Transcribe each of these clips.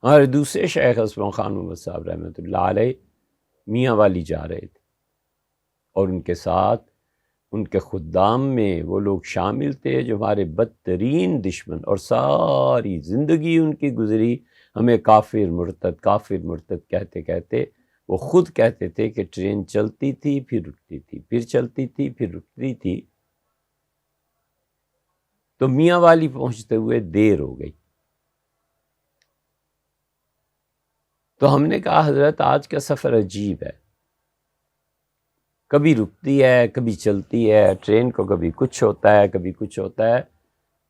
ہمارے دوسرے شیخ اسماعیل خان محمد صاحب رحمۃ اللہ علیہ میاں والی جا رہے تھے، اور ان کے ساتھ ان کے خدام میں وہ لوگ شامل تھے جو ہمارے بدترین دشمن، اور ساری زندگی ان کی گزری ہمیں کافر مرتد کہتے کہتے وہ خود کہتے تھے کہ ٹرین چلتی تھی پھر رکتی تھی، پھر چلتی تھی پھر رکتی تھی، تو میاں والی پہنچتے ہوئے دیر ہو گئی۔ تو ہم نے کہا حضرت آج کا سفر عجیب ہے، کبھی رکتی ہے کبھی چلتی ہے، ٹرین کو کبھی کچھ ہوتا ہے کبھی کچھ ہوتا ہے۔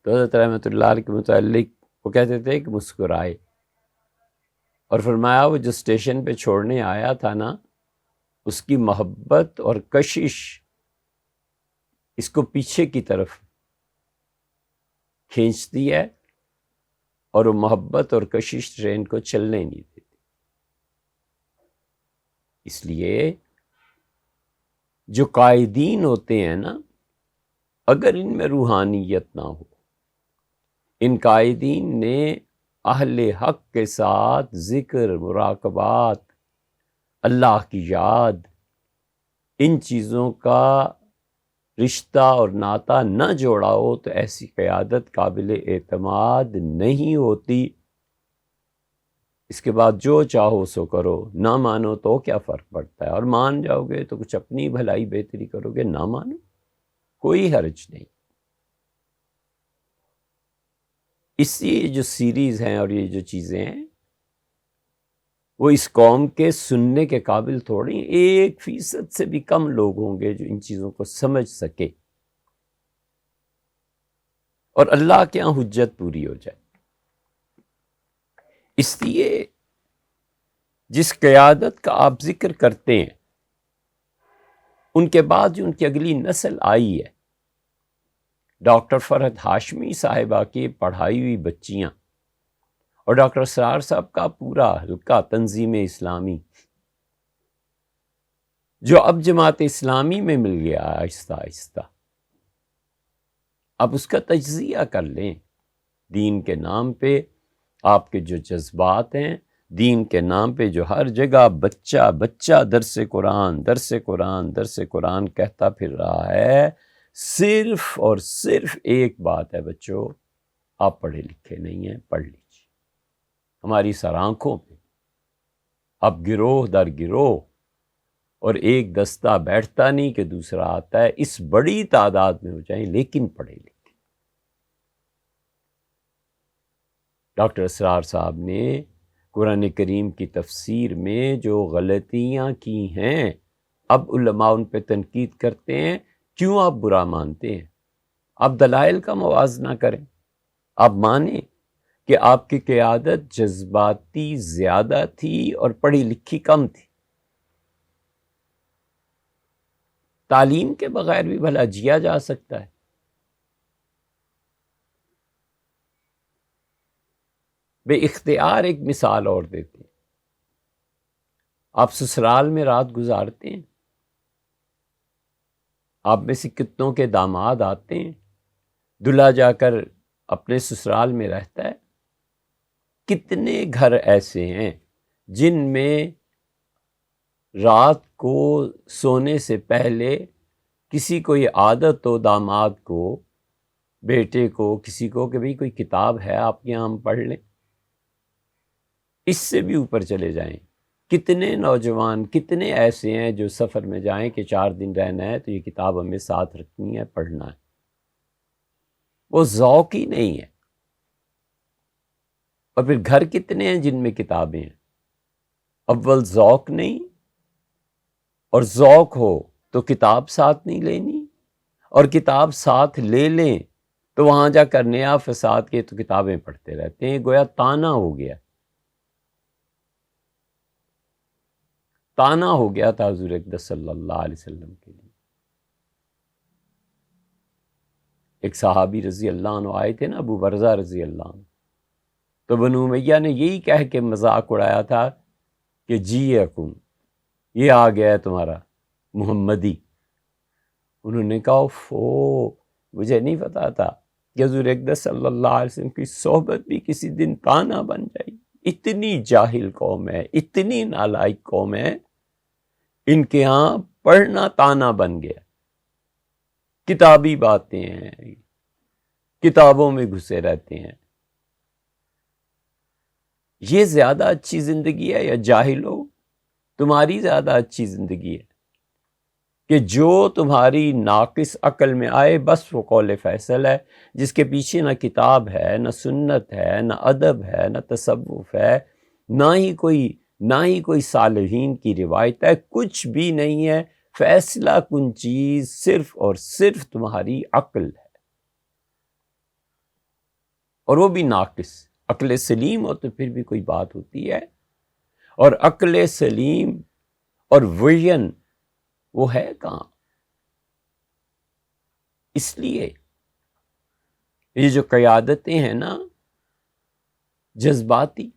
تو حضرت رحمۃ اللہ علیہ کے متعلق وہ کہتے تھے کہ مسکرائے، اور فرمایا وہ جو اسٹیشن پہ چھوڑنے آیا تھا نا، اس کی محبت اور کشش اس کو پیچھے کی طرف کھینچتی ہے، اور وہ محبت اور کشش ٹرین کو چلنے نہیں دیتی۔ اس لیے جو قائدین ہوتے ہیں نا، اگر ان میں روحانیت نہ ہو، ان قائدین نے اہل حق کے ساتھ ذکر، مراقبات، اللہ کی یاد، ان چیزوں کا رشتہ اور ناطہ نہ جوڑا ہو تو ایسی قیادت قابل اعتماد نہیں ہوتی۔ اس کے بعد جو چاہو سو کرو، نہ مانو تو کیا فرق پڑتا ہے، اور مان جاؤ گے تو کچھ اپنی بھلائی بہتری کرو گے، نہ مانو کوئی حرج نہیں۔ اسی جو سیریز ہیں اور یہ جو چیزیں ہیں وہ اس قوم کے سننے کے قابل تھوڑی، 1% سے بھی کم لوگ ہوں گے جو ان چیزوں کو سمجھ سکے اور اللہ کے ہاں حجت پوری ہو جائے۔ اس لیے جس قیادت کا آپ ذکر کرتے ہیں، ان کے بعد جو ان کی اگلی نسل آئی ہے، ڈاکٹر فرحت ہاشمی صاحبہ کی پڑھائی ہوئی بچیاں اور ڈاکٹر اسرار صاحب کا پورا حلقہ تنظیم اسلامی، جو اب جماعت اسلامی میں مل گیا آہستہ آہستہ، اب اس کا تجزیہ کر لیں۔ دین کے نام پہ آپ کے جو جذبات ہیں، دین کے نام پہ جو ہر جگہ بچہ بچہ درس قرآن کہتا پھر رہا ہے، صرف اور صرف ایک بات ہے بچوں، آپ پڑھے لکھے نہیں ہیں، پڑھ لیجیے۔ ہماری سر آنکھوں پہ اب گروہ در گروہ، اور ایک دستہ بیٹھتا نہیں کہ دوسرا آتا ہے، اس بڑی تعداد میں ہو جائیں لیکن پڑھے لکھے۔ ڈاکٹر اسرار صاحب نے قرآن کریم کی تفسیر میں جو غلطیاں کی ہیں، اب علماء ان پہ تنقید کرتے ہیں، کیوں آپ برا مانتے ہیں؟ آپ دلائل کا موازنہ کریں، آپ مانیں کہ آپ کی قیادت جذباتی زیادہ تھی اور پڑھی لکھی کم تھی۔ تعلیم کے بغیر بھی بھلا جیا جا سکتا ہے۔ بے اختیار ایک مثال اور دیتے ہیں، آپ سسرال میں رات گزارتے ہیں، آپ میں سے کتنوں کے داماد آتے ہیں، دلہا جا کر اپنے سسرال میں رہتا ہے۔ کتنے گھر ایسے ہیں جن میں رات کو سونے سے پہلے کسی کو یہ عادت ہو، داماد کو، بیٹے کو، کسی کو، کہ بھئی کوئی کتاب ہے آپ کے یہاں ہم پڑھ لیں۔ اس سے بھی اوپر چلے جائیں، کتنے نوجوان کتنے ایسے ہیں جو سفر میں جائیں کہ 4 دن رہنا ہے تو یہ کتاب ہمیں ساتھ رکھنی ہے، پڑھنا ہے۔ وہ ذوق ہی نہیں ہے۔ اور پھر گھر کتنے ہیں جن میں کتابیں ہیں؟ اول ذوق نہیں، اور ذوق ہو تو کتاب ساتھ نہیں لینی، اور کتاب ساتھ لے لیں تو وہاں جا کر نیا فساد کے تو کتابیں پڑھتے رہتے ہیں۔ گویا تانا ہو گیا، تانا ہو گیا تھا حضور اقدس صلی اللہ علیہ وسلم کے لیے۔ ایک صحابی رضی اللہ عنہ آئے تھے نا، ابو برزہ رضی اللہ عنہ، تو بنو امیہ نے یہی کہہ کے مذاق اڑایا تھا کہ جی یکم، یہ آ گیا ہے تمہارا محمدی۔ انہوں نے کہا اوفو، مجھے نہیں پتا تھا کہ حضور اقدس صلی اللہ علیہ وسلم کی صحبت بھی کسی دن تانا بن جائے گی۔ اتنی جاہل قوم ہے، اتنی نالائق قوم ہے، ان کے ہاں پڑھنا تانا بن گیا، کتابی باتیں ہیں، کتابوں میں گھسے رہتے ہیں۔ یہ زیادہ اچھی زندگی ہے یا جاہلو تمہاری زیادہ اچھی زندگی ہے کہ جو تمہاری ناقص عقل میں آئے بس وہ قول فیصل ہے، جس کے پیچھے نہ کتاب ہے، نہ سنت ہے، نہ ادب ہے، نہ تصوف ہے، نہ ہی کوئی صالحین کی روایت ہے، کچھ بھی نہیں ہے۔ فیصلہ کن چیز صرف اور صرف تمہاری عقل ہے، اور وہ بھی ناقص۔ عقل سلیم ہو تو پھر بھی کوئی بات ہوتی ہے، اور عقل سلیم اور ویژن وہ ہے کہاں؟ اس لیے یہ جو قیادتیں ہیں نا جذباتی،